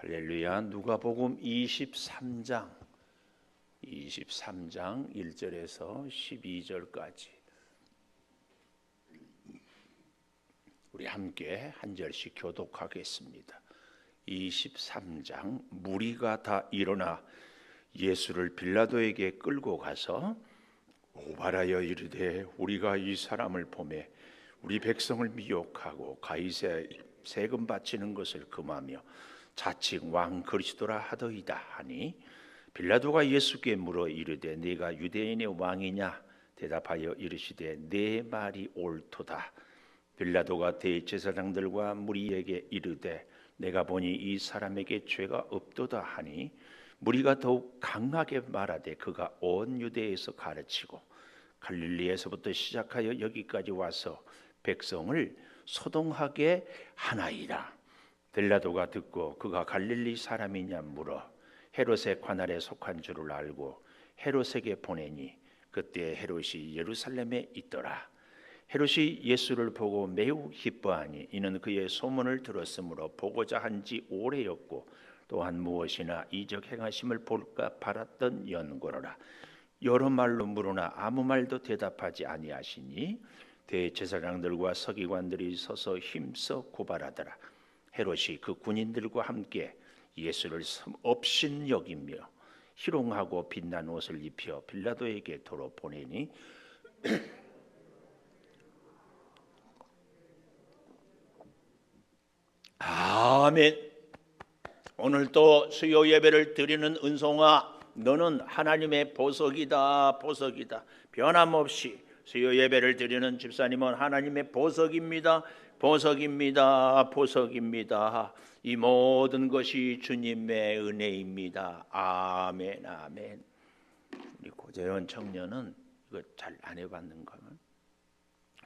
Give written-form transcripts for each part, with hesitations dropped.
할렐루야. 누가복음 23장 1절에서 12절까지 우리 함께 한 절씩 교독하겠습니다. 23장. 무리가 다 일어나 예수를 빌라도에게 끌고 가서 고발하여 이르되 우리가 이 사람을 보매 우리 백성을 미혹하고 가이사에 세금 바치는 것을 금하며 자칭 왕 그리스도라 하더이다 하니, 빌라도가 예수께 물어 이르되 네가 유대인의 왕이냐? 대답하여 이르시되 내 말이 옳도다. 빌라도가 대제사장들과 무리에게 이르되 내가 보니 이 사람에게 죄가 없도다 하니, 무리가 더욱 강하게 말하되 그가 온 유대에서 가르치고 갈릴리에서부터 시작하여 여기까지 와서 백성을 소동하게 하나이다. 빌라도가 듣고 그가 갈릴리 사람이냐 물어 헤롯의 관할에 속한 줄을 알고 헤롯에게 보내니, 그때 헤롯이 예루살렘에 있더라. 헤롯이 예수를 보고 매우 기뻐하니 이는 그의 소문을 들었으므로 보고자 한지 오래였고 또한 무엇이나 이적 행하심을 볼까 바랐던 연고로라. 여러 말로 물으나 아무 말도 대답하지 아니하시니 대제사장들과 서기관들이 서서 힘써 고발하더라. 헤롯이 그 군인들과 함께 예수를 업신 여기며 희롱하고 빛난 옷을 입혀 빌라도에게 도로 보내니 아멘. 오늘 또 수요 예배를 드리는 은송아, 너는 하나님의 보석이다. 보석이다. 변함없이 수요 예배를 드리는 집사님은 하나님의 보석입니다. 보석입니다. 보석입니다. 이 모든 것이 주님의 은혜입니다. 아멘. 아멘. 우리 고재원 청년은 이거 잘 안 해봤는가?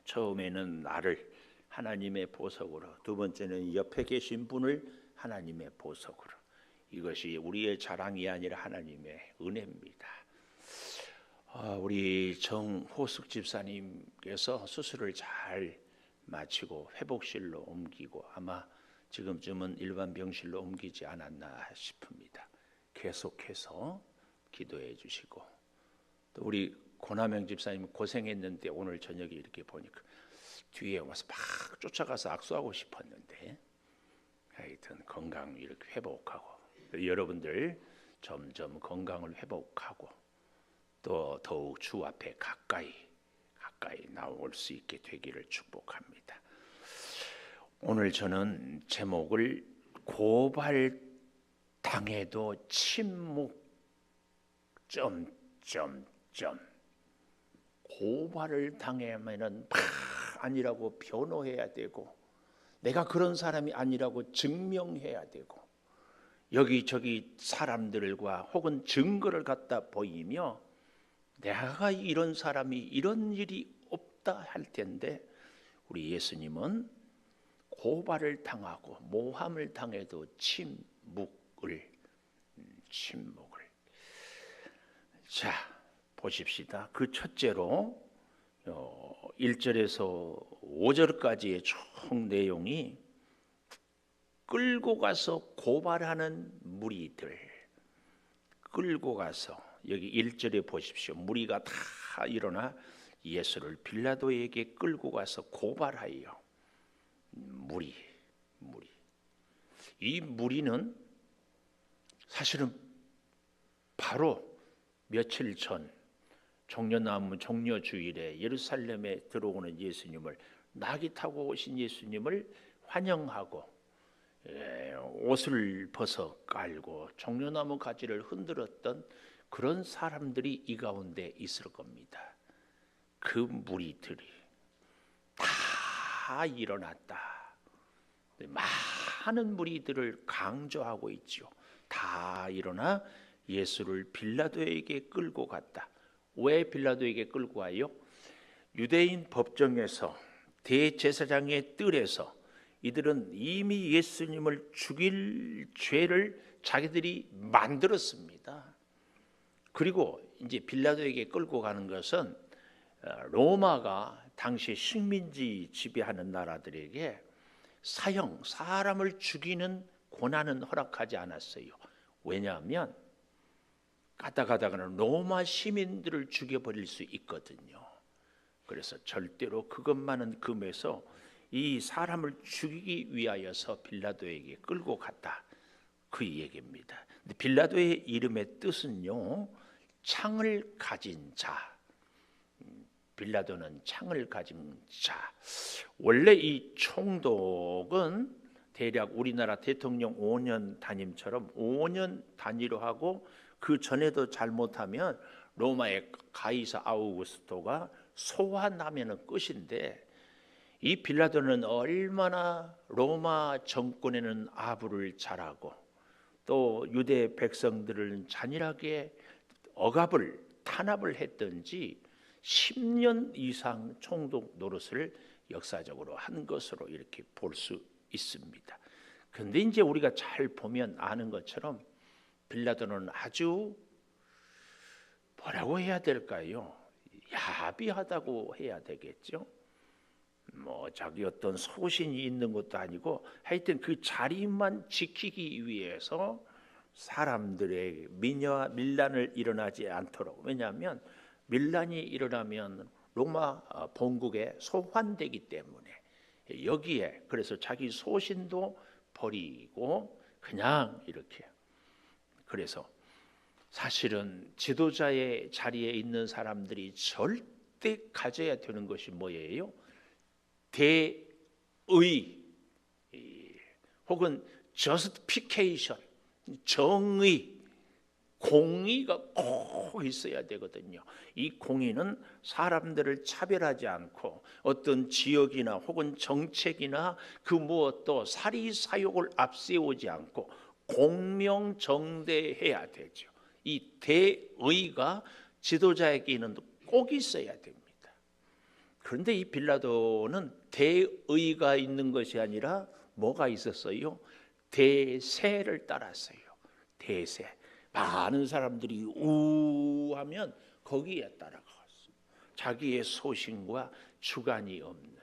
처음에는 나를 하나님의 보석으로, 두 번째는 옆에 계신 분을 하나님의 보석으로. 이것이 우리의 자랑이 아니라 하나님의 은혜입니다. 우리 정호숙 집사님께서 수술을 잘 마치고 회복실로 옮기고 아마 지금쯤은 일반 병실로 옮기지 않았나 싶습니다. 계속해서 기도해 주시고, 또 우리 고남영 집사님 고생했는데 오늘 저녁에 이렇게 보니까 뒤에 와서 막 쫓아가서 악수하고 싶었는데 하여튼 건강 이렇게 회복하고, 여러분들 점점 건강을 회복하고 또 더욱 주 앞에 가까이 나올 수 있게 되기를 축복합니다. 오늘 저는 제목을 고발당해도 침묵 고발을 당하면은 아니라고 변호해야 되고, 내가 그런 사람이 아니라고 증명해야 되고, 여기저기 사람들과 혹은 증거를 갖다 보이며 내가 이런 사람이 이런 일이 없다 할 텐데, 우리 예수님은 고발을 당하고 모함을 당해도 침묵을. 자, 보십시다. 그 첫째로 1절에서 5절까지의 총 내용이 끌고 가서 고발하는 무리들. 끌고 가서, 여기 1절에 보십시오. 무리가 다 일어나 예수를 빌라도에게 끌고 가서 고발하여. 무리. 이 무리는 사실은 바로 며칠 전 종려나무 종려주일에 예루살렘에 들어오는 예수님을, 나귀 타고 오신 예수님을 환영하고 옷을 벗어 깔고 종려나무 가지를 흔들었던 그런 사람들이 이 가운데 있을 겁니다. 그 무리들이 다 일어났다. 많은 무리들을 강조하고 있죠. 다 일어나 예수를 빌라도에게 끌고 갔다. 왜 빌라도에게 끌고 와요? 유대인 법정에서, 대제사장의 뜰에서 이들은 이미 예수님을 죽일 죄를 자기들이 만들었습니다. 그리고 이제 빌라도에게 끌고 가는 것은 로마가 당시 식민지 지배하는 나라들에게 사형을 죽이는 고난은 허락하지 않았어요. 왜냐하면 가다가다가는 로마 시민들을 죽여버릴 수 있거든요. 그래서 절대로 그것만은 금해서 이 사람을 죽이기 위하여서 빌라도에게 끌고 갔다, 그 얘기입니다. 근데 빌라도의 이름의 뜻은요, 창을 가진 자. 빌라도는 창을 가진 자. 원래 이 총독은 대략 우리나라 대통령 5년 단임처럼 5년 단위로 하고, 그 전에도 잘못하면 로마의 가이사 아우구스토가 소환하면 끝인데, 이 빌라도는 얼마나 로마 정권에는 아부를 잘하고 또 유대 백성들을 잔인하게 억압을 탄압을 했던지 10년 이상 총독 노릇을 역사적으로 한 것으로 이렇게 볼 수 있습니다. 그런데 이제 우리가 잘 보면 아는 것처럼 빌라도는 아주 뭐라고 해야 될까요? 야비하다고 해야 되겠죠. 뭐 자기 어떤 소신이 있는 것도 아니고, 하여튼 그 자리만 지키기 위해서 사람들의 밀란을 일어나지 않도록, 왜냐하면 밀란이 일어나면 로마 본국에 소환되기 때문에 여기에, 그래서 자기 소신도 버리고 그냥 이렇게, 그래서 사실은 지도자의 자리에 있는 사람들이 절대 가져야 되는 것이 뭐예요? 대의, 혹은 justification, 정의, 공의가 꼭 있어야 되거든요. 이 공의는 사람들을 차별하지 않고 어떤 지역이나 혹은 정책이나 그 무엇도 사리사욕을 앞세우지 않고 공명정대해야 되죠. 이 대의가 지도자에게는 꼭 있어야 됩니다. 그런데 이 빌라도는 대의가 있는 것이 아니라 뭐가 있었어요? 대세를 따랐어요. 대세. 많은 사람들이 우하면 거기에 따라갔어요. 자기의 소신과 주관이 없는.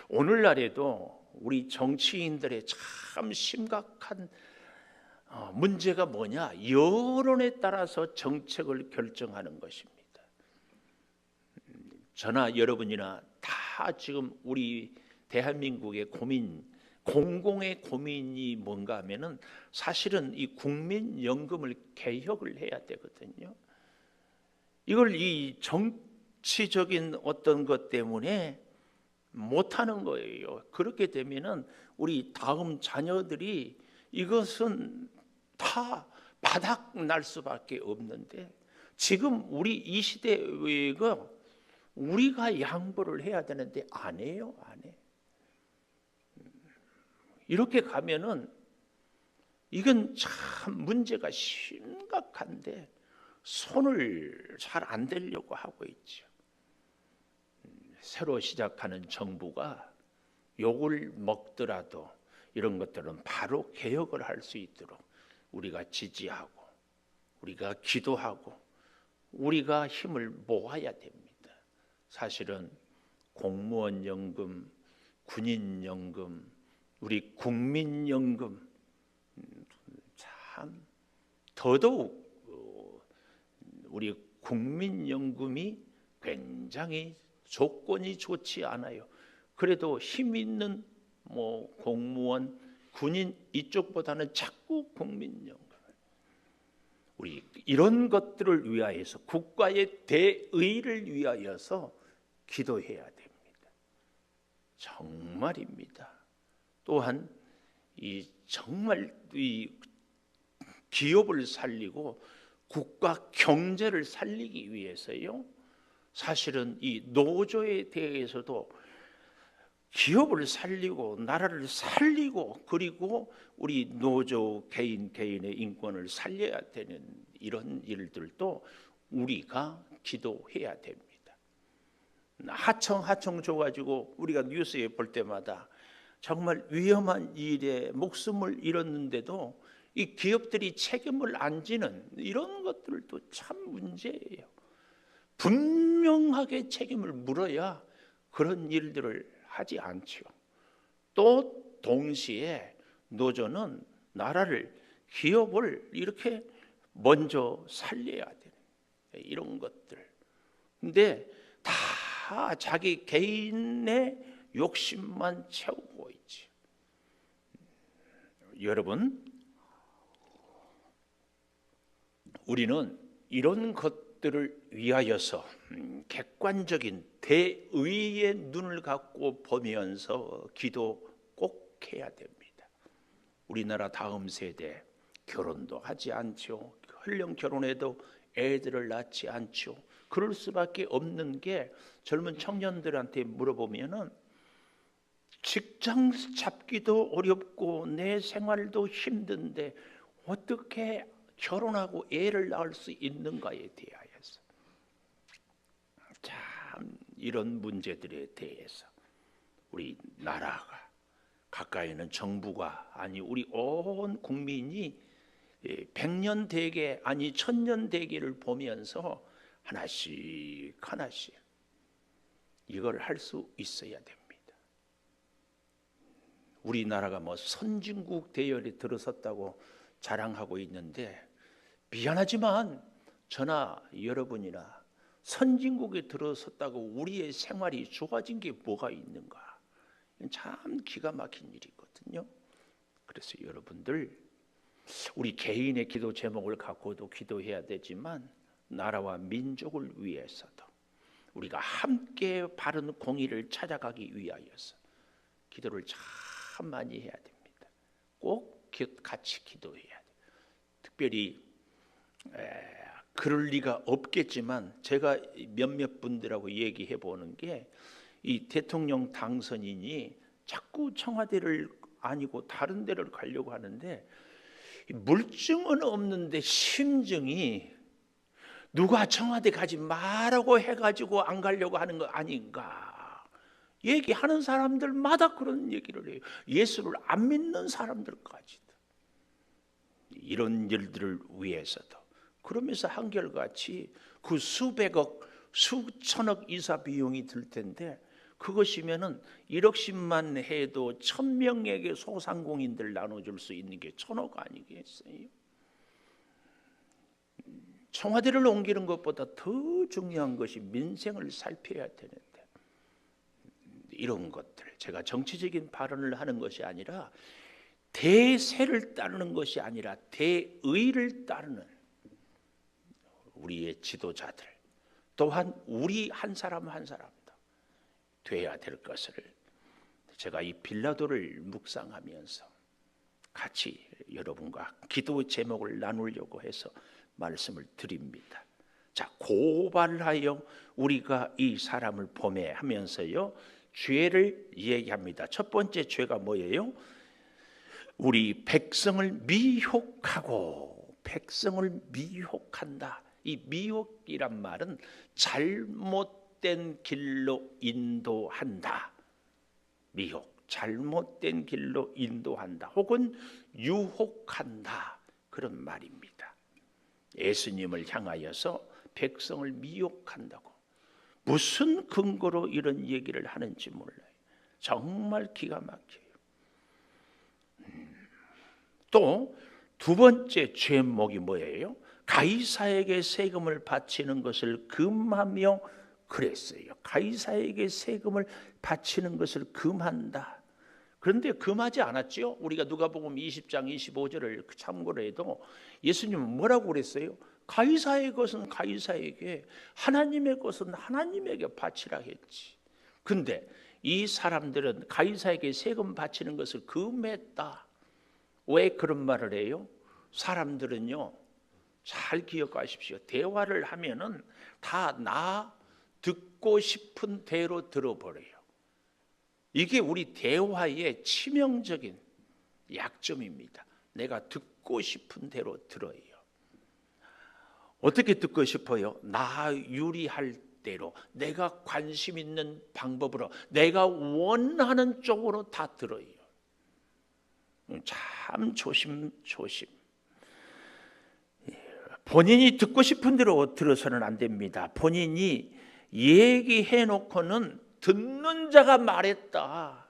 오늘날에도 우리 정치인들의 참 심각한 문제가 뭐냐? 여론에 따라서 정책을 결정하는 것입니다. 저나 여러분이나 다 지금 우리 대한민국의 고민, 공공의 고민이 뭔가 하면은 사실은 이 국민연금을 개혁을 해야 되거든요. 이걸 이 정치적인 어떤 것 때문에 못하는 거예요. 그렇게 되면은 우리 다음 자녀들이 이것은 다 바닥 날 수밖에 없는데, 지금 우리 이 시대가 우리가 양보를 해야 되는데 안 해요, 안 해. 이렇게 가면은 이건 참 문제가 심각한데 손을 잘 안 대려고 하고 있죠. 새로 시작하는 정부가 욕을 먹더라도 이런 것들은 바로 개혁을 할 수 있도록 우리가 지지하고 우리가 기도하고 우리가 힘을 모아야 됩니다. 사실은 공무원 연금, 군인 연금, 우리 국민연금, 참 더더욱 우리 국민연금이 굉장히 조건이 좋지 않아요. 그래도 힘 있는 뭐 공무원, 군인 이쪽보다는 자꾸 국민연금, 우리 이런 것들을 위하여서 국가의 대의를 위하여서 기도해야 됩니다. 정말입니다. 또한 이 정말 이 기업을 살리고 국가 경제를 살리기 위해서요, 사실은 이 노조에 대해서도 기업을 살리고 나라를 살리고 그리고 우리 노조 개인의 인권을 살려야 되는 이런 일들도 우리가 기도해야 됩니다. 하청 줘가지고 우리가 뉴스에 볼 때마다 정말 위험한 일에 목숨을 잃었는데도 이 기업들이 책임을 안 지는 이런 것들도 참 문제예요. 분명하게 책임을 물어야 그런 일들을 하지 않죠. 또 동시에 노조는 나라를, 기업을 이렇게 먼저 살려야 되는 이런 것들. 근데 다 자기 개인의 욕심만 채우고 있지. 여러분, 우리는 이런 것들을 위하여서 객관적인 대의의 눈을 갖고 보면서 기도 꼭 해야 됩니다. 우리나라 다음 세대 결혼도 하지 않죠. 헐령 결혼해도 애들을 낳지 않죠. 그럴 수밖에 없는 게, 젊은 청년들한테 물어보면은 직장 잡기도 어렵고 내 생활도 힘든데 어떻게 결혼하고 애를 낳을 수 있는가에 대하여서, 참 이런 문제들에 대해서 우리 나라가, 가까이는 정부가, 아니 우리 온 국민이 100년 대계, 아니 1000년 대계를 보면서 하나씩 하나씩 이걸 할 수 있어야 됩니다. 우리나라가 뭐 선진국 대열에 들어섰다고 자랑하고 있는데, 미안하지만 저나 여러분이나 선진국에 들어섰다고 우리의 생활이 좋아진 게 뭐가 있는가? 참 기가 막힌 일이거든요. 그래서 여러분들, 우리 개인의 기도 제목을 갖고도 기도해야 되지만 나라와 민족을 위해서도 우리가 함께 바른 공의를 찾아가기 위하여서 기도를 참 많이 해야 됩니다. 꼭 같이 기도해야 돼요. 특별히 그럴 리가 없겠지만 제가 몇몇 분들하고 얘기해 보는 게, 이 대통령 당선인이 자꾸 청와대를 아니고 다른 데를 가려고 하는데, 물증은 없는데 심증이 누가 청와대 가지 마라고 해가지고 안 가려고 하는 거 아닌가, 얘기하는 사람들마다 그런 얘기를 해요. 예수를 안 믿는 사람들까지도. 이런 일들을 위해서도, 그러면서 한결같이 그 수백억 수천억 이사 비용이 들 텐데, 그것이면은 1억씩만 해도 1000명에게 소상공인들 나눠줄 수 있는 게 1000억 아니겠어요? 청와대를 옮기는 것보다 더 중요한 것이 민생을 살펴야 되는데, 이런 것들, 제가 정치적인 발언을 하는 것이 아니라 대세를 따르는 것이 아니라 대의를 따르는 우리의 지도자들, 또한 우리 한 사람 한 사람도 돼야 될 것을 제가 이 빌라도를 묵상하면서 같이 여러분과 기도 제목을 나누려고 해서 말씀을 드립니다. 자, 고발하여 우리가 이 사람을 보매 하면서요, 죄를 얘기합니다. 첫 번째 죄가 뭐예요? 우리 백성을 미혹하고, 백성을 미혹한다. 이 미혹이란 말은 잘못된 길로 인도한다. 미혹, 잘못된 길로 인도한다, 혹은 유혹한다, 그런 말입니다. 예수님을 향하여서 백성을 미혹한다고, 무슨 근거로 이런 얘기를 하는지 몰라요. 정말 기가 막혀요. 또 두 번째 죄목이 뭐예요? 가이사에게 세금을 바치는 것을 금하며 그랬어요. 가이사에게 세금을 바치는 것을 금한다. 그런데 금하지 않았죠. 우리가 누가복음 20장 25절을 참고로 해도 예수님은 뭐라고 그랬어요? 가이사의 것은 가이사에게, 하나님의 것은 하나님에게 바치라 했지. 근데 이 사람들은 가이사에게 세금 바치는 것을 금했다. 왜 그런 말을 해요? 사람들은요, 잘 기억하십시오. 대화를 하면은 다 나 듣고 싶은 대로 들어버려요. 이게 우리 대화의 치명적인 약점입니다. 내가 듣고 싶은 대로 들어요. 어떻게 듣고 싶어요? 나 유리할 대로, 내가 관심 있는 방법으로, 내가 원하는 쪽으로 다 들어요. 참 조심조심. 본인이 듣고 싶은 대로 들어서는 안 됩니다. 본인이 얘기해 놓고는 듣는 자가 말했다,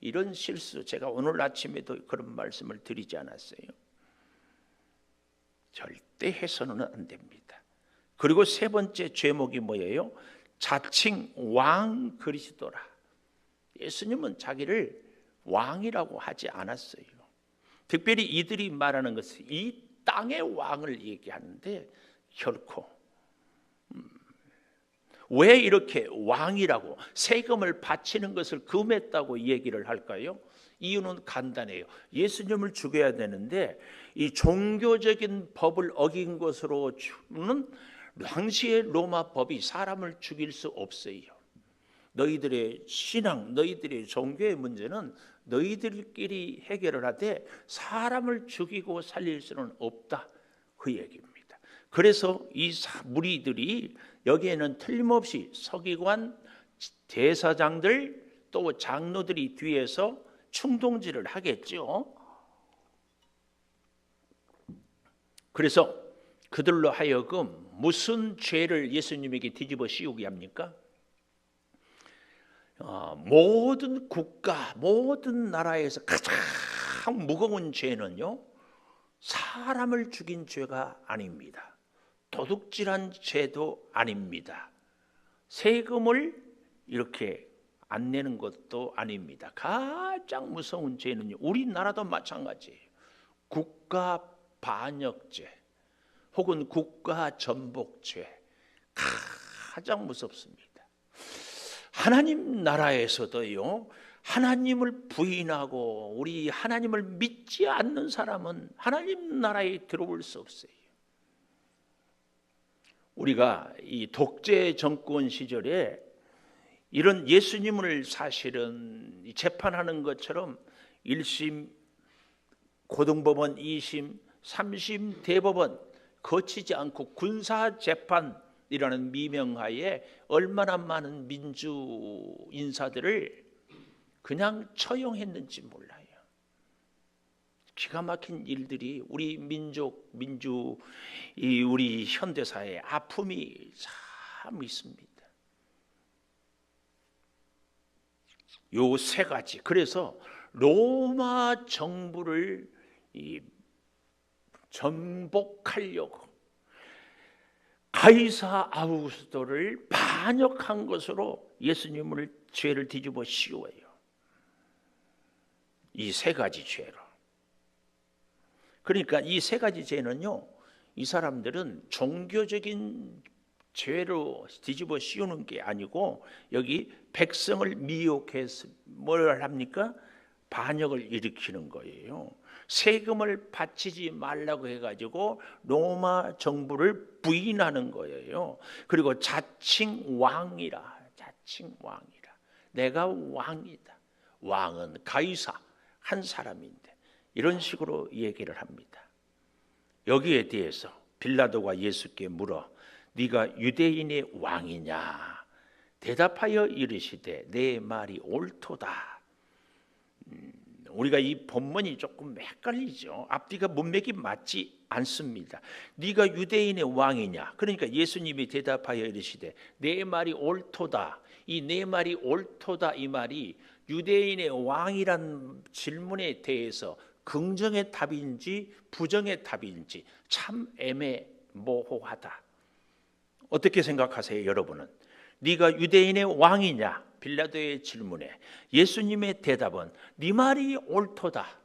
이런 실수, 제가 오늘 아침에도 그런 말씀을 드리지 않았어요? 절대 해서는 안 됩니다. 그리고 세 번째 죄목이 뭐예요? 자칭 왕 그리스도라. 예수님은 자기를 왕이라고 하지 않았어요. 특별히 이들이 말하는 것은 이 땅의 왕을 얘기하는데 결코 왜 이렇게 왕이라고 세금을 바치는 것을 금했다고 얘기를 할까요? 이유는 간단해요. 예수님을 죽여야 되는데 이 종교적인 법을 어긴 것으로는 당시의 로마 법이 사람을 죽일 수 없어요. 너희들의 신앙, 너희들의 종교의 문제는 너희들끼리 해결을 하되 사람을 죽이고 살릴 수는 없다, 그 얘기입니다. 그래서 이 무리들이 여기에는 틀림없이 서기관, 대사장들 또 장로들이 뒤에서 충동질을 하겠죠. 그래서 그들로 하여금 무슨 죄를 예수님에게 뒤집어 씌우게 합니까? 모든 국가, 모든 나라에서 가장 무거운 죄는요, 사람을 죽인 죄가 아닙니다. 도둑질한 죄도 아닙니다. 세금을 이렇게 안 내는 것도 아닙니다. 가장 무서운 죄는요, 우리나라도 마찬가지예요. 국가 반역죄 혹은 국가 전복죄, 가장 무섭습니다. 하나님 나라에서도요, 하나님을 부인하고 우리 하나님을 믿지 않는 사람은 하나님 나라에 들어올 수 없어요. 우리가 이 독재 정권 시절에 이런 예수님을 사실은 재판하는 것처럼 1심 고등법원, 2심, 3심 대법원 거치지 않고 군사재판이라는 미명하에 얼마나 많은 민주 인사들을 그냥 처형했는지 몰라요. 기가 막힌 일들이 우리 우리 현대사의 아픔이 참 있습니다. 요 세 가지. 그래서 로마 정부를 전복하려고 가이사 아우구스도를 반역한 것으로 예수님을 죄를 뒤집어 씌워요. 이 세 가지 죄로. 그러니까 이 세 가지 죄는요, 이 사람들은 종교적인 죄로 뒤집어 씌우는 게 아니고 여기 백성을 미혹해서 뭘 합니까? 반역을 일으키는 거예요. 세금을 바치지 말라고 해가지고 로마 정부를 부인하는 거예요. 그리고 자칭 왕이라, 내가 왕이다. 왕은 가이사 한 사람인데, 이런 식으로 얘기를 합니다. 여기에 대해서 빌라도가 예수께 물어 네가 유대인의 왕이냐? 대답하여 이르시되 내 말이 옳도다. 우리가 이 본문이 조금 헷갈리죠. 앞뒤가 문맥이 맞지 않습니다. 네가 유대인의 왕이냐? 그러니까 예수님이 대답하여 이르시되 내 말이 옳도다. 이 내 말이 옳도다, 이 말이 유대인의 왕이란 질문에 대해서 긍정의 답인지 부정의 답인지 참 애매모호하다. 어떻게 생각하세요, 여러분은? 네가 유대인의 왕이냐? 빌라도의 질문에 예수님의 대답은 네 말이 옳도다.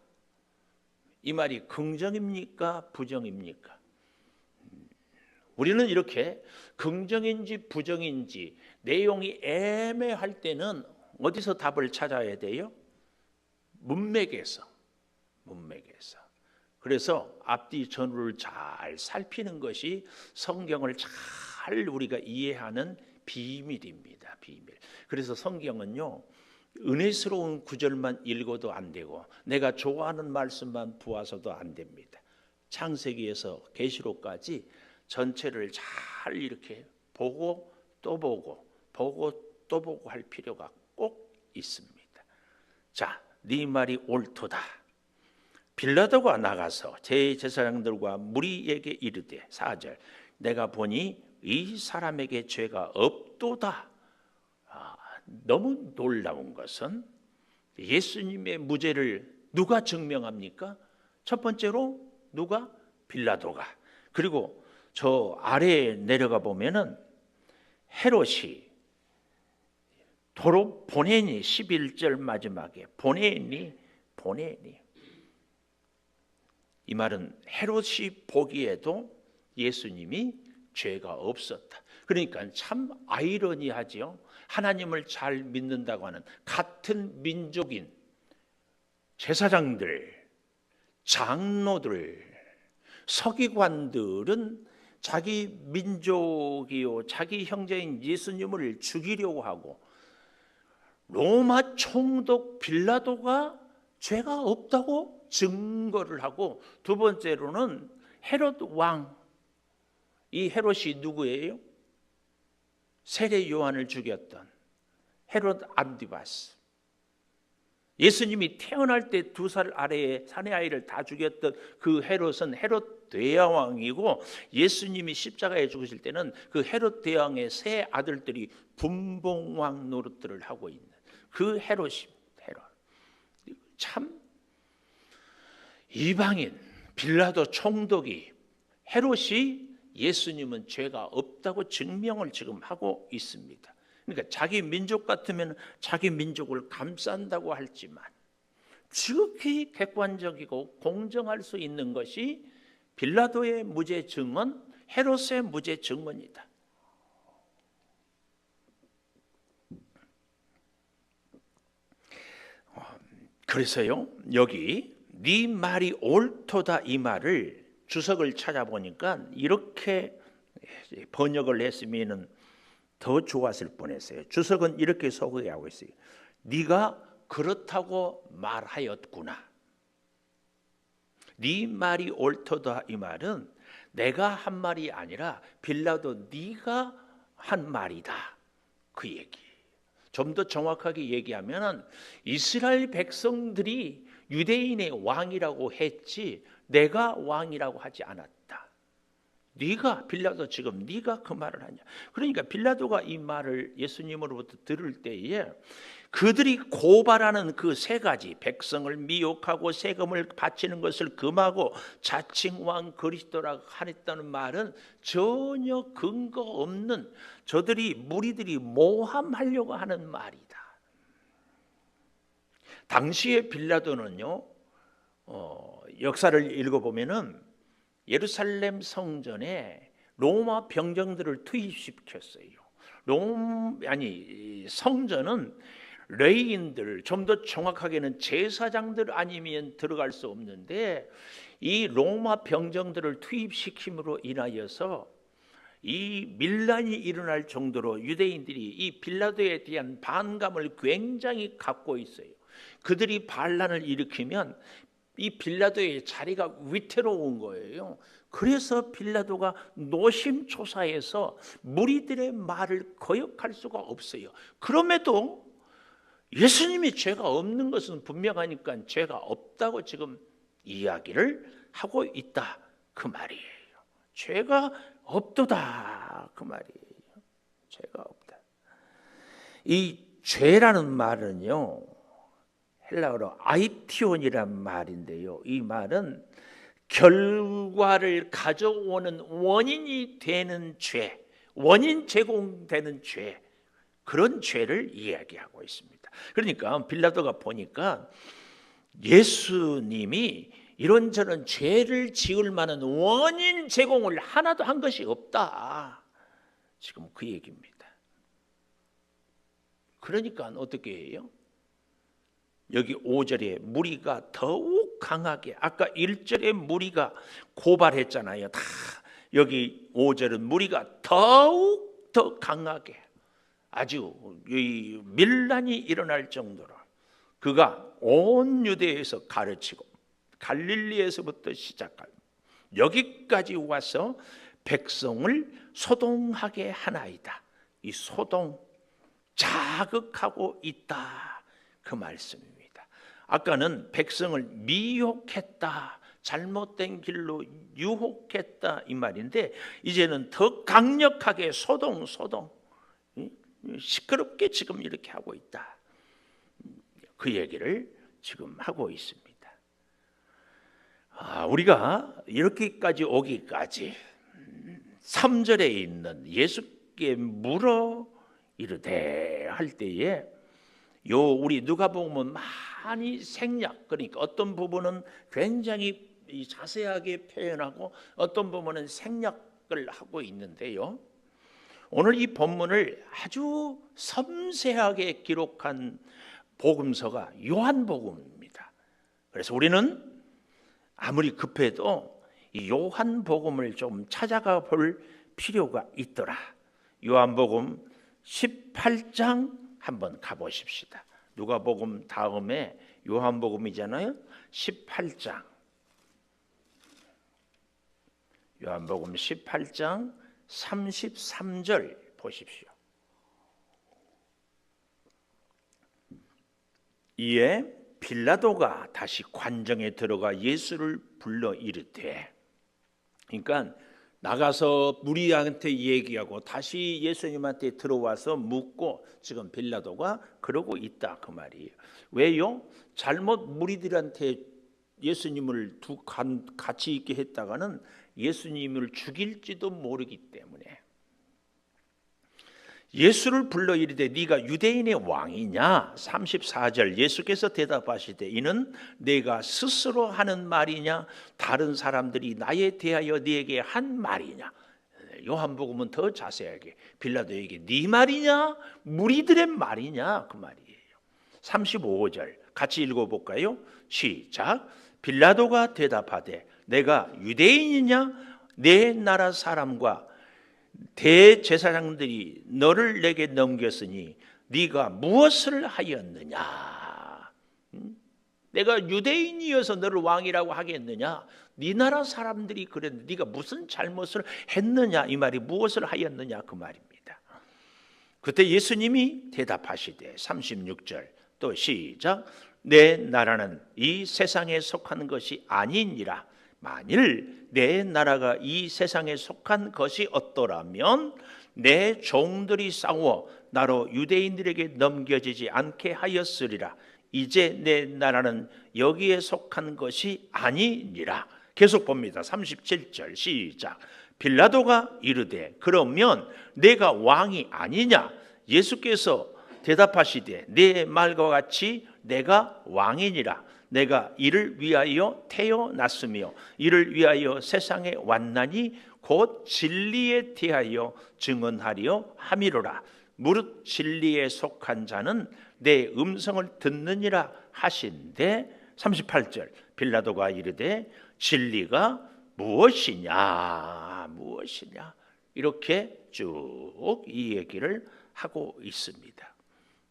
이 말이 긍정입니까, 부정입니까? 우리는 이렇게 긍정인지 부정인지 내용이 애매할 때는 어디서 답을 찾아야 돼요? 문맥에서. 그래서 앞뒤 전후를 잘 살피는 것이 성경을 잘 우리가 이해하는 비밀입니다. 비밀. 그래서 성경은요, 은혜스러운 구절만 읽어도 안 되고 내가 좋아하는 말씀만 보아서도 안 됩니다. 창세기에서 계시록까지 전체를 잘 이렇게 보고 또 보고 또 보고 할 필요가 꼭 있습니다. 자, 네 말이 옳도다. 빌라도가 나가서 제사장들과 무리에게 이르되 4절 내가 보니 이 사람에게 죄가 없도다. 너무 놀라운 것은 예수님의 무죄를 누가 증명합니까? 첫 번째로 누가? 빌라도가. 그리고 저 아래에 내려가 보면은 헤롯이 도로 보내니 11절 마지막에 보내니 이 말은 헤롯이 보기에도 예수님이 죄가 없었다. 그러니까 참 아이러니하지요. 하나님을 잘 믿는다고 하는 같은 민족인 제사장들, 장로들, 서기관들은 자기 민족이요 자기 형제인 예수님을 죽이려고 하고, 로마 총독 빌라도가 죄가 없다고 증거를 하고, 두 번째로는 헤롯 왕, 이 헤롯이 누구예요? 세례 요한을 죽였던 헤롯 안티바스. 예수님이 태어날 때 2살 아래의 사내아이를 다 죽였던 그 헤롯은 헤롯 대왕이고, 예수님이 십자가에 죽으실 때는 그 헤롯 대왕의 세 아들들이 분봉왕 노릇들을 하고 있는 그 헤롯입니다. 헤롯. 참 이방인 빌라도 총독이, 헤롯이 예수님은 죄가 없다고 증명을 지금 하고 있습니다. 그러니까 자기 민족 같으면 자기 민족을 감싼다고 할지만, 지극히 객관적이고 공정할 수 있는 것이 빌라도의 무죄 증언, 헤롯의 무죄 증언이다. 그래서요, 여기 네 말이 옳도다 이 말을 주석을 찾아보니까 이렇게 번역을 했으면 더 좋았을 뻔했어요. 주석은 이렇게 소개하고 있어요. 네가 그렇다고 말하였구나. 네 말이 옳도다 이 말은 내가 한 말이 아니라 빌라도 네가 한 말이다, 그 얘기. 좀 더 정확하게 얘기하면 이스라엘 백성들이 유대인의 왕이라고 했지 내가 왕이라고 하지 않았다. 네가, 빌라도 지금 네가 그 말을 하냐. 그러니까 빌라도가 이 말을 예수님으로부터 들을 때에 그들이 고발하는 그 세 가지, 백성을 미혹하고 세금을 바치는 것을 금하고 자칭 왕 그리스도라고 하랬다는 말은 전혀 근거 없는, 저들이 무리들이 모함하려고 하는 말이다. 당시에 빌라도는요, 역사를 읽어보면은 예루살렘 성전에 로마 병정들을 투입시켰어요. 성전은 레인들, 좀 더 정확하게는 제사장들 아니면 들어갈 수 없는데, 이 로마 병정들을 투입시킴으로 인하여서 이 밀란이 일어날 정도로 유대인들이 이 빌라도에 대한 반감을 굉장히 갖고 있어요. 그들이 반란을 일으키면 이 빌라도의 자리가 위태로운 거예요. 그래서 빌라도가 노심초사해서 무리들의 말을 거역할 수가 없어요. 그럼에도 예수님이 죄가 없는 것은 분명하니까 죄가 없다고 지금 이야기를 하고 있다, 그 말이에요. 죄가 없도다, 그 말이에요. 죄가 없다. 이 죄라는 말은요, 헬라어로 아이티온이란 말인데요, 이 말은 결과를 가져오는 원인이 되는 죄, 원인 제공되는 죄, 그런 죄를 이야기하고 있습니다. 그러니까 빌라도가 보니까 예수님이 이런저런 죄를 지을 만한 원인 제공을 하나도 한 것이 없다, 지금 그 얘기입니다. 그러니까 어떻게 해요? 여기 5절에 무리가 더욱 강하게, 아까 1절에 무리가 고발했잖아요. 다 여기 5절은 무리가 더욱 더 강하게, 아주 이 밀란이 일어날 정도로 그가 온 유대에서 가르치고 갈릴리에서부터 시작하고 여기까지 와서 백성을 소동하게 하나이다. 이 소동, 자극하고 있다, 그 말씀입니다. 아까는 백성을 미혹했다, 잘못된 길로 유혹했다, 이 말인데, 이제는 더 강력하게 시끄럽게 지금 이렇게 하고 있다. 그 얘기를 지금 하고 있습니다. 우리가 이렇게까지 오기까지 3절에 있는 예수께 물어 이르되 할 때에 우리 누가복음은 많이 생략, 그러니까 어떤 부분은 굉장히 자세하게 표현하고 어떤 부분은 생략을 하고 있는데요. 오늘 이 본문을 아주 섬세하게 기록한 복음서가 요한복음입니다. 그래서 우리는 아무리 급해도 이 요한복음을 좀 찾아가 볼 필요가 있더라. 요한복음 18장 한번 가보십시다. 누가복음 다음에 요한복음이잖아요. 18장. 요한복음 18장 33절 보십시오. 이에 빌라도가 다시 관정에 들어가 예수를 불러 이르되, 그러니까 나가서 무리한테 얘기하고 다시 예수님한테 들어와서 묻고 지금 빌라도가 그러고 있다 그 말이에요. 왜요? 잘못 무리들한테 예수님을 같이 있게 했다가는 예수님을 죽일지도 모르기 때문에 예수를 불러 이르되 네가 유대인의 왕이냐? 34절 예수께서 대답하시되 이는 내가 스스로 하는 말이냐 다른 사람들이 나에 대하여 네게 한 말이냐? 요한복음은 더 자세하게 빌라도에게 네 말이냐 무리들의 말이냐 그 말이에요. 35절 같이 읽어볼까요? 시작. 빌라도가 대답하되 내가 유대인이냐? 내 나라 사람과 대제사장들이 너를 내게 넘겼으니 네가 무엇을 하였느냐? 내가 유대인이어서 너를 왕이라고 하겠느냐? 네 나라 사람들이 그랬는데 네가 무슨 잘못을 했느냐? 이 말이 무엇을 하였느냐 그 말입니다. 그때 예수님이 대답하시되 36절 또 시작. 내 나라는 이 세상에 속한 것이 아니니라. 만일 내 나라가 이 세상에 속한 것이 어떠라면 내 종들이 싸워 나로 유대인들에게 넘겨지지 않게 하였으리라. 이제 내 나라는 여기에 속한 것이 아니니라. 계속 봅니다. 37절 시작. 빌라도가 이르되 그러면 내가 왕이 아니냐? 예수께서 대답하시되 내 말과 같이 내가 왕이니라. 내가 이를 위하여 태어났으며 이를 위하여 세상에 왔나니 곧 진리에 대하여 증언하려 함이로라. 무릇 진리에 속한 자는 내 음성을 듣느니라 하신대. 38절 빌라도가 이르되 진리가 무엇이냐 무엇이냐 이렇게 쭉 이 얘기를 하고 있습니다.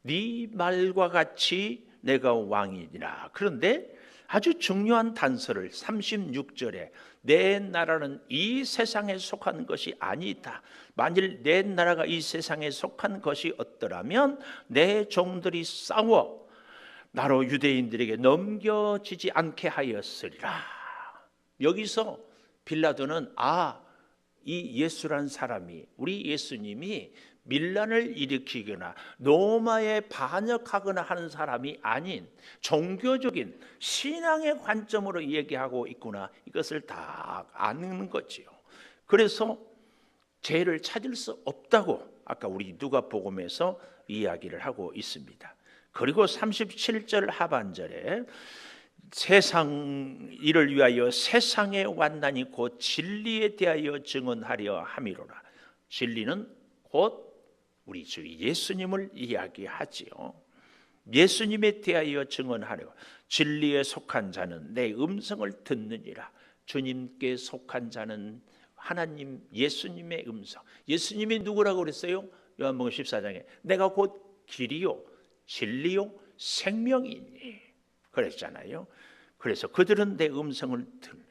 네 말과 같이 내가 왕이니라. 그런데 아주 중요한 단서를 36절에 내 나라는 이 세상에 속한 것이 아니다. 만일 내 나라가 이 세상에 속한 것이 어떠라면 내 종들이 싸워 나로 유대인들에게 넘겨지지 않게 하였으리라. 여기서 빌라도는 이 예수란 사람이 우리 예수님이 밀란을 일으키거나 로마에 반역하거나 하는 사람이 아닌 종교적인 신앙의 관점으로 얘기하고 있구나. 이것을 다 아는 거지요. 그래서 죄를 찾을 수 없다고 아까 우리 누가복음에서 이야기를 하고 있습니다. 그리고 37절 하반절에 세상 이를 위하여 세상에 왔나니 곧 진리에 대하여 증언하려 함이로라. 진리는 곧 우리 주 예수님을 이야기하지요. 예수님에 대하여 증언하려 진리에 속한 자는 내 음성을 듣느니라. 주님께 속한 자는 하나님 예수님의 음성. 예수님이 누구라고 그랬어요? 요한복음 14장에 내가 곧 길이요 진리요 생명이니 그랬잖아요. 그래서 그들은 내 음성을 듣는.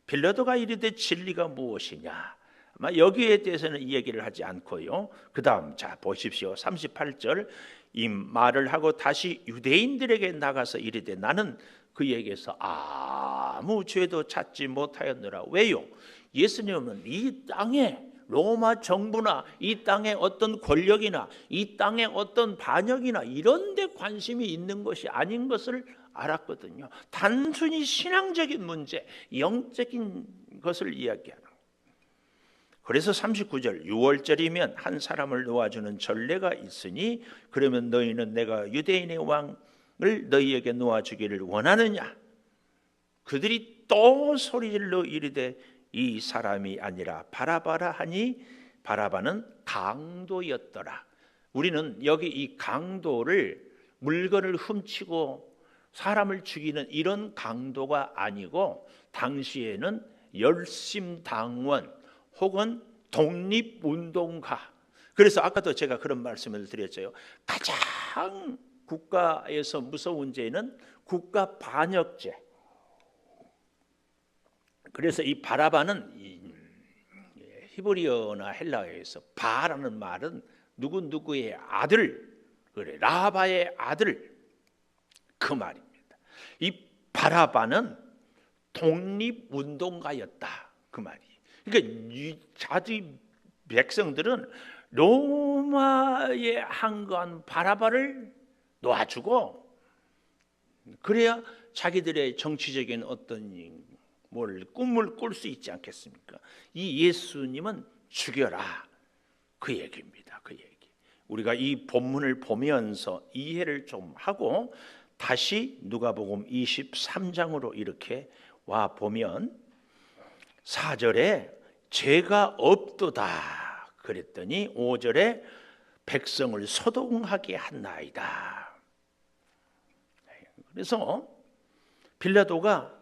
빌라도가 이르되 진리가 무엇이냐? 아마 여기에 대해서는 이 얘기를 하지 않고요. 그 다음 자 보십시오. 38절 이 말을 하고 다시 유대인들에게 나가서 이르되 나는 그에게서 아무 죄도 찾지 못하였노라. 왜요? 예수님은 이 땅에 로마 정부나 이 땅의 어떤 권력이나 이 땅의 어떤 반역이나 이런 데 관심이 있는 것이 아닌 것을 알았거든요. 단순히 신앙적인 문제, 영적인 것을 이야기하는. 그래서 39절, 6월절이면 한 사람을 놓아주는 전례가 있으니 그러면 너희는 내가 유대인의 왕을 너희에게 놓아주기를 원하느냐? 그들이 또 소리질러 이르되 이 사람이 아니라 바라바라 하니 바라바는 강도였더라. 우리는 여기 이 강도를 물건을 훔치고 사람을 죽이는 이런 강도가 아니고 당시에는 열심당원 혹은 독립운동가. 그래서 아까도 제가 그런 말씀을 드렸죠. 가장 국가에서 무서운 죄는 국가 반역죄. 그래서 이 바라바는 히브리어나 헬라어에서 바라는 말은 누구누구의 아들, 그래 라바의 아들 그 말입니다. 이 바라바는 독립운동가였다 그 말이에요. 그러니까 자기 백성들은 로마에 항거한 바라바를 놓아주고 그래야 자기들의 정치적인 어떤 꿈을 꿀 수 있지 않겠습니까? 이 예수님은 죽여라 그 얘기입니다. 그 얘기. 우리가 이 본문을 보면서 이해를 좀 하고 다시 누가복음 23장으로 이렇게 와 보면 4절에 죄가 없도다 그랬더니 5절에 백성을 소동하게 한나이다. 그래서 빌라도가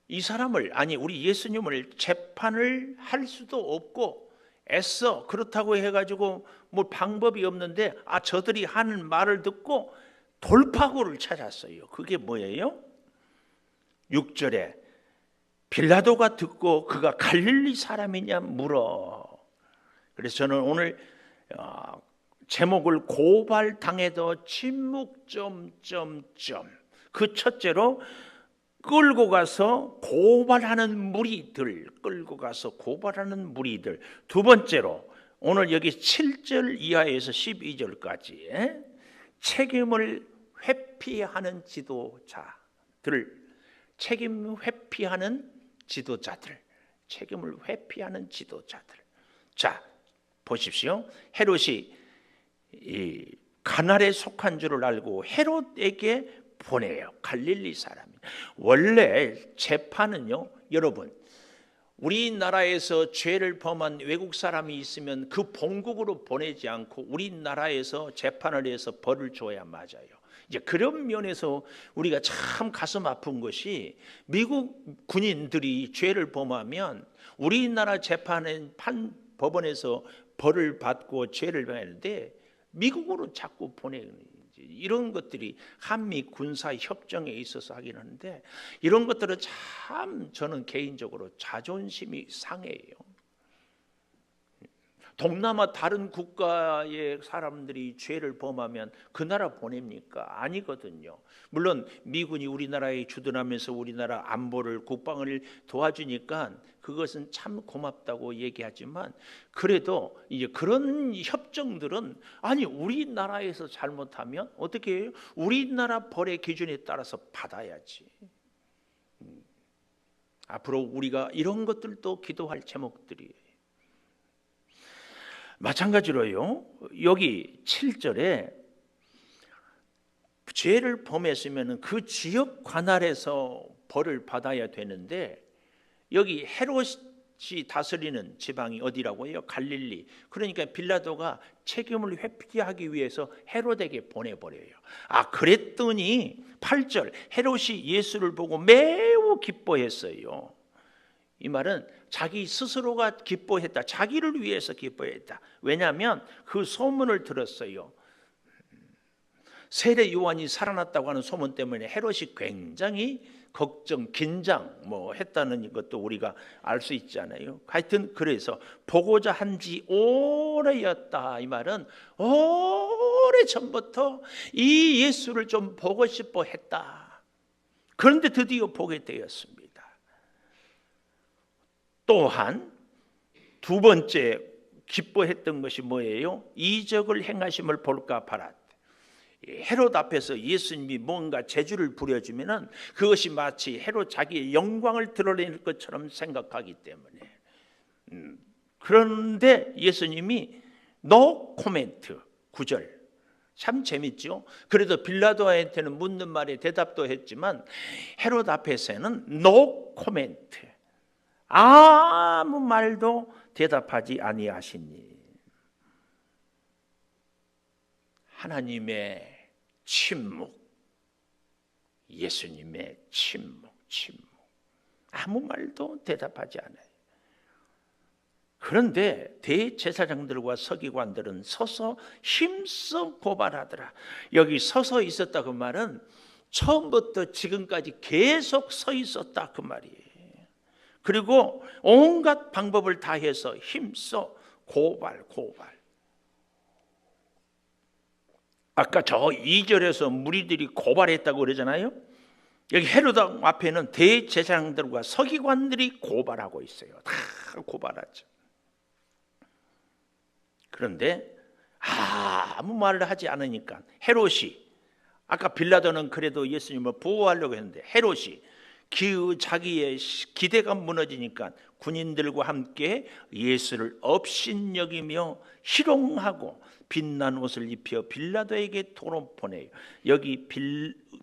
이 사람을 아니 우리 예수님을 재판을 할 수도 없고 애써 그렇다고 해가지고 뭐 방법이 없는데 저들이 하는 말을 듣고 돌파구를 찾았어요. 그게 뭐예요? 6절에 빌라도가 듣고 그가 갈릴리 사람이냐 물어. 그래서 저는 오늘 제목을 고발당해도 침묵 그 첫째로 끌고 가서 고발하는 무리들, 두 번째로 오늘 여기 7절 이하에서 12절까지 책임을 회피하는 지도자들, 책임을 회피하는 지도자들. 자, 보십시오. 헤롯이 이 가날에 속한 줄을 알고 헤롯에게 보내요. 갈릴리 사람이. 원래 재판은요, 여러분, 우리나라에서 죄를 범한 외국 사람이 있으면 그 본국으로 보내지 않고 우리나라에서 재판을 해서 벌을 줘야 맞아요. 이제 그런 면에서 우리가 참 가슴 아픈 것이 미국 군인들이 죄를 범하면 우리나라 법원에서 벌을 받고 죄를 범하는데 미국으로 자꾸 보내는 이런 것들이 한미 군사 협정에 있어서 하긴 하는데 이런 것들은 참 저는 개인적으로 자존심이 상해요. 동남아 다른 국가의 사람들이 죄를 범하면 그 나라 보냅니까? 아니거든요. 물론 미군이 우리나라에 주둔하면서 우리나라 안보를 국방을 도와주니까 그것은 참 고맙다고 얘기하지만 그래도 이제 그런 협정들은 아니 우리나라에서 잘못하면 어떻게 해요? 우리나라 벌의 기준에 따라서 받아야지. 앞으로 우리가 이런 것들도 기도할 제목들이에요. 마찬가지로요. 여기 7절에 죄를 범했으면 그 지역 관할에서 벌을 받아야 되는데 여기 헤롯이 다스리는 지방이 어디라고 해요? 갈릴리. 그러니까 빌라도가 책임을 회피하기 위해서 헤롯에게 보내버려요. 그랬더니 8절 헤롯이 예수를 보고 매우 기뻐했어요. 이 말은 자기 스스로가 기뻐했다. 자기를 위해서 기뻐했다. 왜냐하면 그 소문을 들었어요. 세례 요한이 살아났다고 하는 소문 때문에 헤롯이 굉장히 걱정, 긴장 했다는 것도 우리가 알 수 있잖아요. 하여튼 그래서 보고자 한지 오래였다. 이 말은 오래 전부터 이 예수를 좀 보고 싶어 했다. 그런데 드디어 보게 되었습니다. 또한 두 번째 기뻐했던 것이 뭐예요? 이적을 행하심을 볼까 봐라. 헤롯 앞에서 예수님이 뭔가 재주를 부려주면은 그것이 마치 헤롯 자기의 영광을 드러낼 것처럼 생각하기 때문에. 그런데 예수님이 노 코멘트 9절 참 재밌죠. 그래도 빌라도한테는 묻는 말에 대답도 했지만 헤롯 앞에서는 노 코멘트, 아무 말도 대답하지 아니하시니. 하나님의 침묵, 예수님의 침묵. 아무 말도 대답하지 않아요. 그런데 대제사장들과 서기관들은 서서 힘써 고발하더라. 여기 서서 있었다 그 말은 처음부터 지금까지 계속 서 있었다 그 말이에요. 그리고 온갖 방법을 다해서 힘써 고발. 아까 저 2절에서 무리들이 고발했다고 그러잖아요. 여기 헤롯 앞에는 대제사장들과 서기관들이 고발하고 있어요. 다 고발하죠. 그런데 아무 말을 하지 않으니까 헤롯이, 아까 빌라도는 그래도 예수님을 보호하려고 했는데 헤롯이 자기의 기대가 무너지니까 군인들과 함께 예수를 업신여기며 희롱하고 빛난 옷을 입혀 빌라도에게 도로 보내요. 여기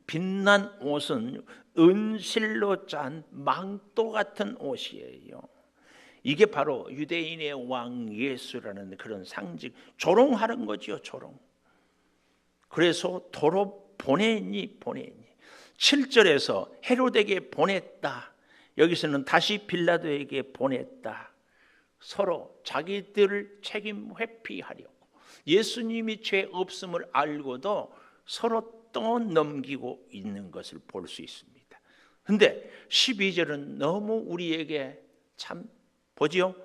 빛난 옷은 은실로 짠 망토 같은 옷이에요. 이게 바로 유대인의 왕 예수라는 그런 상징, 조롱하는 거지요, 조롱. 그래서 도로 보내니 7절에서 헤롯에게 보냈다. 여기서는 다시 빌라도에게 보냈다. 서로 자기들을 책임 회피하려고, 예수님이 죄 없음을 알고도 서로 떠넘기고 있는 것을 볼 수 있습니다. 그런데 12절은 너무 우리에게 참 보지요.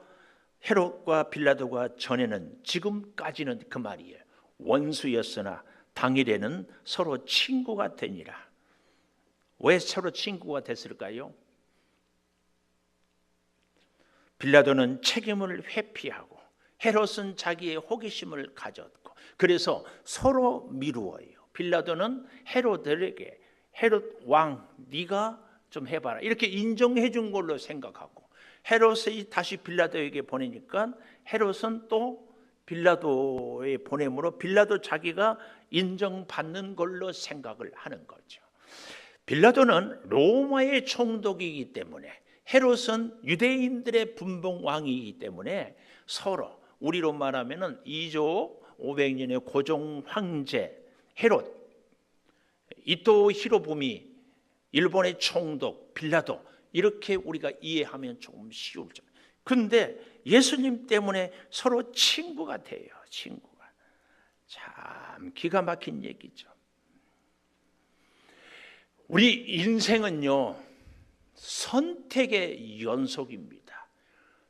헤롯과 빌라도가 전에는, 지금까지는 그 말이에요. 원수였으나 당일에는 서로 친구가 되니라. 왜 서로 친구가 됐을까요? 빌라도는 책임을 회피하고 헤롯은 자기의 호기심을 가졌고, 그래서 서로 미루어요. 빌라도는 헤롯에게 헤롯 왕 네가 좀 해봐라 이렇게 인정해 준 걸로 생각하고, 헤롯이 다시 빌라도에게 보내니까 헤롯은 또 빌라도에 보내므로 빌라도 자기가 인정받는 걸로 생각을 하는 거죠. 빌라도는 로마의 총독이기 때문에, 헤롯은 유대인들의 분봉왕이기 때문에 서로, 우리로 말하면 2조 500년의 고종 황제 헤롯, 이토 히로부미 일본의 총독 빌라도, 이렇게 우리가 이해하면 조금 쉬울죠. 그런데 예수님 때문에 서로 친구가 돼요. 친구가. 참 기가 막힌 얘기죠. 우리 인생은요, 선택의 연속입니다.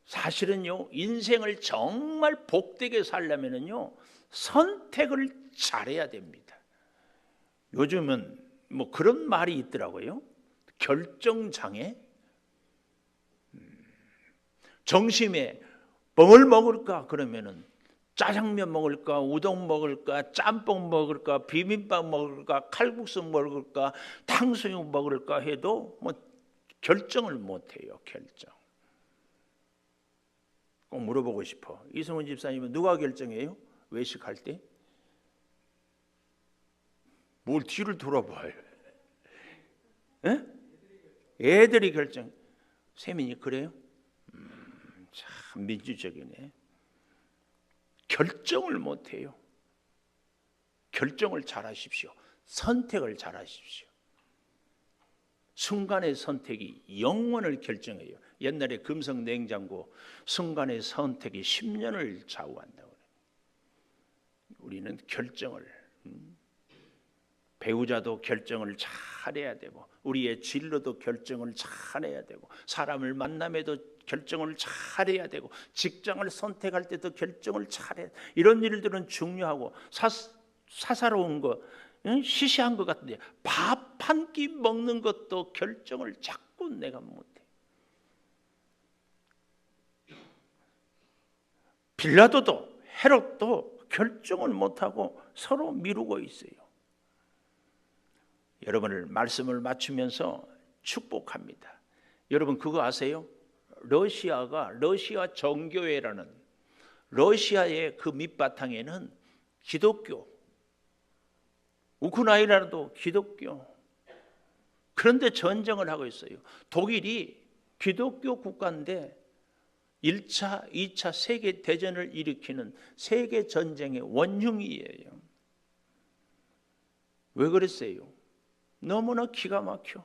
사실은요, 인생을 정말 복되게 살려면요, 선택을 잘해야 됩니다. 요즘은 뭐 그런 말이 있더라고요. 결정장애. 점심에 뭘 먹을까 그러면은 짜장면 먹을까, 우동 먹을까, 짬뽕 먹을까, 비빔밥 먹을까, 칼국수 먹을까, 탕수육 먹을까 해도 뭐 결정을 못해요. 결정. 꼭 물어보고 싶어. 이승훈 집사님은 누가 결정해요? 외식할 때? 뭘 뒤를 돌아봐요. 에? 애들이 결정. 세민이 그래요? 참 민주적이네. 결정을 못해요. 결정을 잘하십시오. 선택을 잘하십시오. 순간의 선택이 영원을 결정해요. 옛날에 금성 냉장고 순간의 선택이 10년을 좌우한다고 그래요. 우리는 결정을, 배우자도 결정을 잘해야 되고, 우리의 진로도 결정을 잘해야 되고, 사람을 만남에도 결정을 잘해야 되고, 직장을 선택할 때도 결정을 잘해야 돼. 이런 일들은 중요하고 사사로운 거, 시시한 것 같은데 밥 한 끼 먹는 것도 결정을 자꾸 내가 못해. 빌라도도 헤롯도 결정을 못하고 서로 미루고 있어요. 여러분을 말씀을 맞추면서 축복합니다. 여러분 그거 아세요? 러시아 정교회라는 러시아의 그 밑바탕에는 기독교, 우크라이나도 기독교, 그런데 전쟁을 하고 있어요. 독일이 기독교 국가인데 1차, 2차 세계대전을 일으키는 세계전쟁의 원흉이에요. 왜 그랬어요? 너무나 기가 막혀.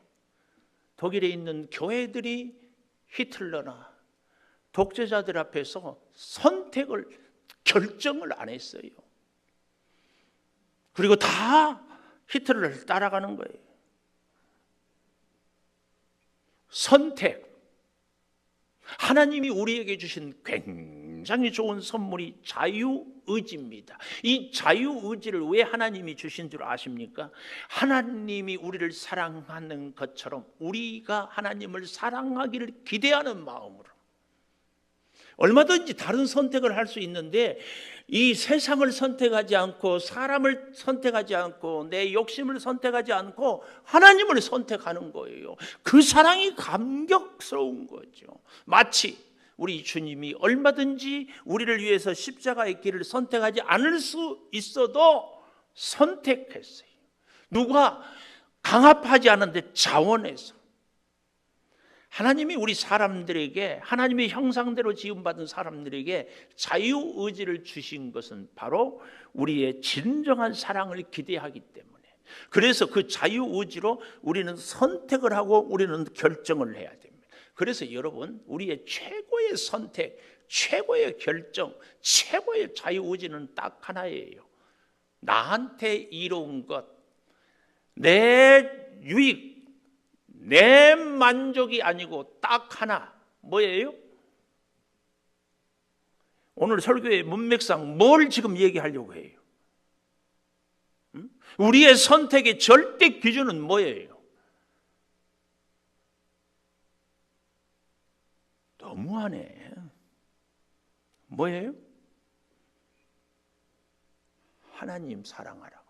독일에 있는 교회들이 히틀러나 독재자들 앞에서 선택을, 결정을 안 했어요. 그리고 다 히틀러를 따라가는 거예요. 선택. 하나님이 우리에게 주신 굉장히 좋은 선물이 자유의지입니다. 이 자유의지를 왜 하나님이 주신 줄 아십니까? 하나님이 우리를 사랑하는 것처럼 우리가 하나님을 사랑하기를 기대하는 마음으로. 얼마든지 다른 선택을 할 수 있는데 이 세상을 선택하지 않고 사람을 선택하지 않고 내 욕심을 선택하지 않고 하나님을 선택하는 거예요. 그 사랑이 감격스러운 거죠. 마치 우리 주님이 얼마든지 우리를 위해서 십자가의 길을 선택하지 않을 수 있어도 선택했어요. 누가 강압하지 않은데 자원해서. 하나님이 우리 사람들에게, 하나님의 형상대로 지음받은 사람들에게 자유의지를 주신 것은 바로 우리의 진정한 사랑을 기대하기 때문에, 그래서 그 자유의지로 우리는 선택을 하고 우리는 결정을 해야 됩니다. 그래서 여러분, 우리의 최고의 선택, 최고의 결정, 최고의 자유의지는 딱 하나예요. 나한테 이로운 것, 내 유익, 내 만족이 아니고 딱 하나. 뭐예요? 오늘 설교의 문맥상 뭘 지금 얘기하려고 해요? 우리의 선택의 절대 기준은 뭐예요? 너무하네. 뭐예요? 하나님 사랑하라고.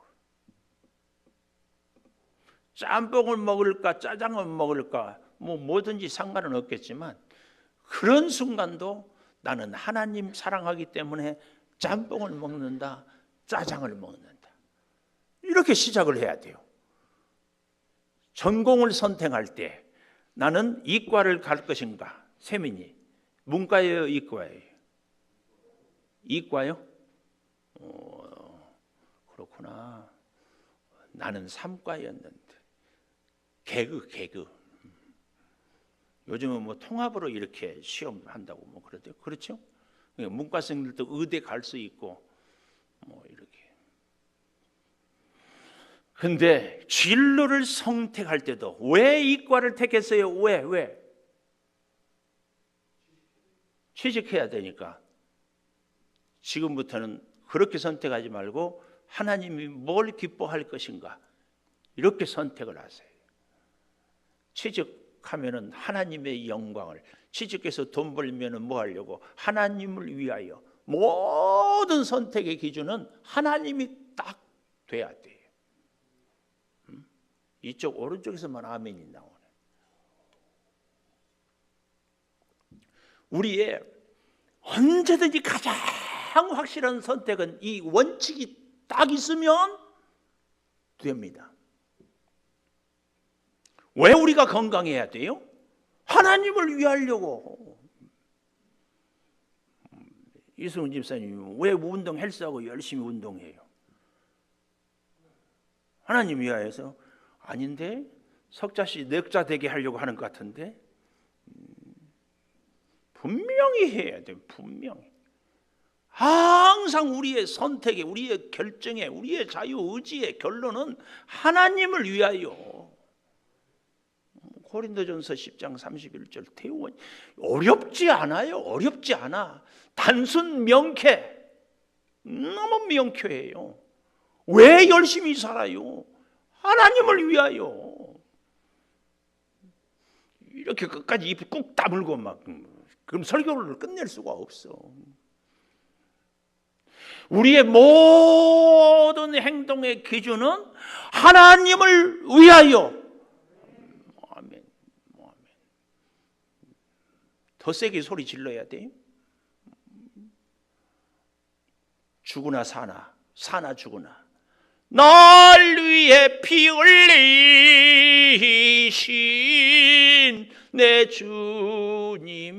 짬뽕을 먹을까 짜장을 먹을까 뭐든지 상관은 없겠지만 그런 순간도 나는 하나님 사랑하기 때문에 짬뽕을 먹는다, 짜장을 먹는다. 이렇게 시작을 해야 돼요. 전공을 선택할 때 나는 이과를 갈 것인가? 세민이 문과예요, 이과예요? 이과요? 그렇구나. 나는 삼과였는데. 개그. 요즘은 뭐 통합으로 이렇게 시험 한다고 뭐 그러대요. 그렇죠? 문과생들도 의대 갈 수 있고 뭐 이렇게. 근데 진로를 선택할 때도 왜 이과를 택했어요? 왜? 취직해야 되니까. 지금부터는 그렇게 선택하지 말고 하나님이 뭘 기뻐할 것인가? 이렇게 선택을 하세요. 취직하면은 하나님의 영광을, 취직해서 돈 벌면은 뭐 하려고? 하나님을 위하여. 모든 선택의 기준은 하나님이 딱 돼야 돼요. 이쪽 오른쪽에서만 아멘이 나오네. 우리의 언제든지 가장 확실한 선택은 이 원칙이 딱 있으면 됩니다. 왜 우리가 건강해야 돼요? 하나님을 위하려고. 이승훈 집사님 왜 운동 헬스하고 열심히 운동해요? 하나님 위하여서? 아닌데 석자씨 넉자 되게 하려고 하는 것 같은데. 분명히 해야 돼요. 분명히. 항상 우리의 선택에, 우리의 결정에, 우리의 자유의지의 결론은 하나님을 위하여. 고린도전서 10장 31절 태우원. 어렵지 않아요. 어렵지 않아. 단순 명쾌. 너무 명쾌해요. 왜 열심히 살아요? 하나님을 위하여. 이렇게 끝까지 입 꾹 다물고 막 그럼 설교를 끝낼 수가 없어. 우리의 모든 행동의 기준은 하나님을 위하여. 아멘. 더 세게 소리 질러야 돼. 죽으나 사나, 사나 죽으나 날 위해 피 흘리신 내 주님의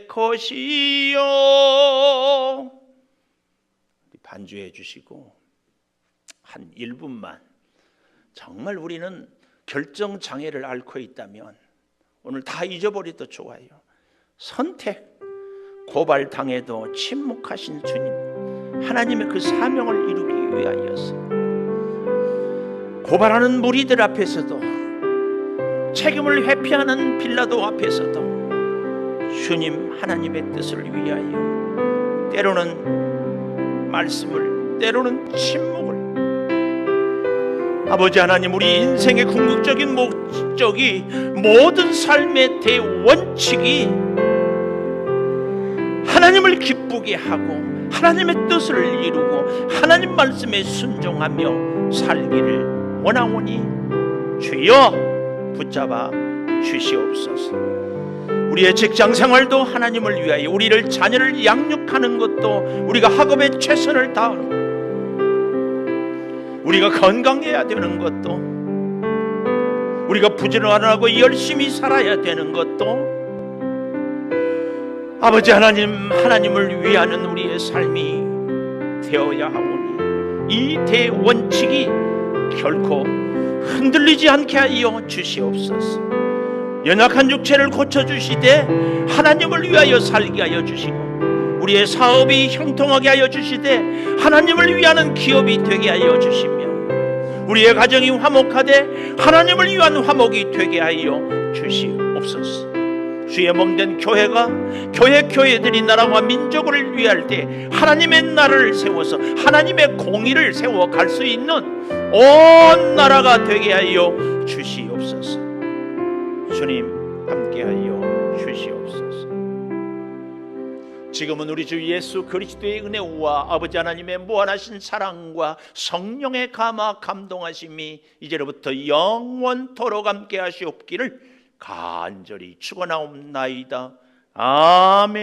것이요. 반주해 주시고 한 1분만 정말 우리는 결정장애를 앓고 있다면 오늘 다 잊어버려도 좋아요. 선택, 고발당해도 침묵하신 주님, 하나님의 그 사명을 이루기 위하여서 고발하는 무리들 앞에서도, 책임을 회피하는 빌라도 앞에서도 주님 하나님의 뜻을 위하여 때로는 말씀을, 때로는 침묵을, 아버지 하나님, 우리 인생의 궁극적인 목적이, 모든 삶의 대원칙이 하나님을 기쁘게 하고 하나님의 뜻을 이루고 하나님 말씀에 순종하며 살기를 원하오니 주여 붙잡아 주시옵소서. 우리의 직장생활도 하나님을 위하여, 우리를 자녀를 양육하는 것도 우리가 학업에 최선을 다하고, 우리가 건강해야 되는 것도, 우리가 부지런하고 열심히 살아야 되는 것도, 아버지 하나님, 하나님을 위하는 우리의 삶이 되어야 하오니 이 대원칙이 결코 흔들리지 않게 하여 주시옵소서. 연약한 육체를 고쳐주시되 하나님을 위하여 살게 하여 주시고, 우리의 사업이 형통하게 하여 주시되 하나님을 위하는 기업이 되게 하여 주시며, 우리의 가정이 화목하되 하나님을 위한 화목이 되게 하여 주시옵소서. 주의 몸된 교회가, 교회들이 나라와 민족을 위할 때 하나님의 나라를 세워서 하나님의 공의를 세워 갈 수 있는 온 나라가 되게 하여 주시옵소서. 주님 함께하여 주시옵소서. 지금은 우리 주 예수 그리스도의 은혜와 아버지 하나님의 무한하신 사랑과 성령의 감화 감동하심이 이제로부터 영원토록 함께하시옵기를 간절히 축원하옵나이다. 아멘.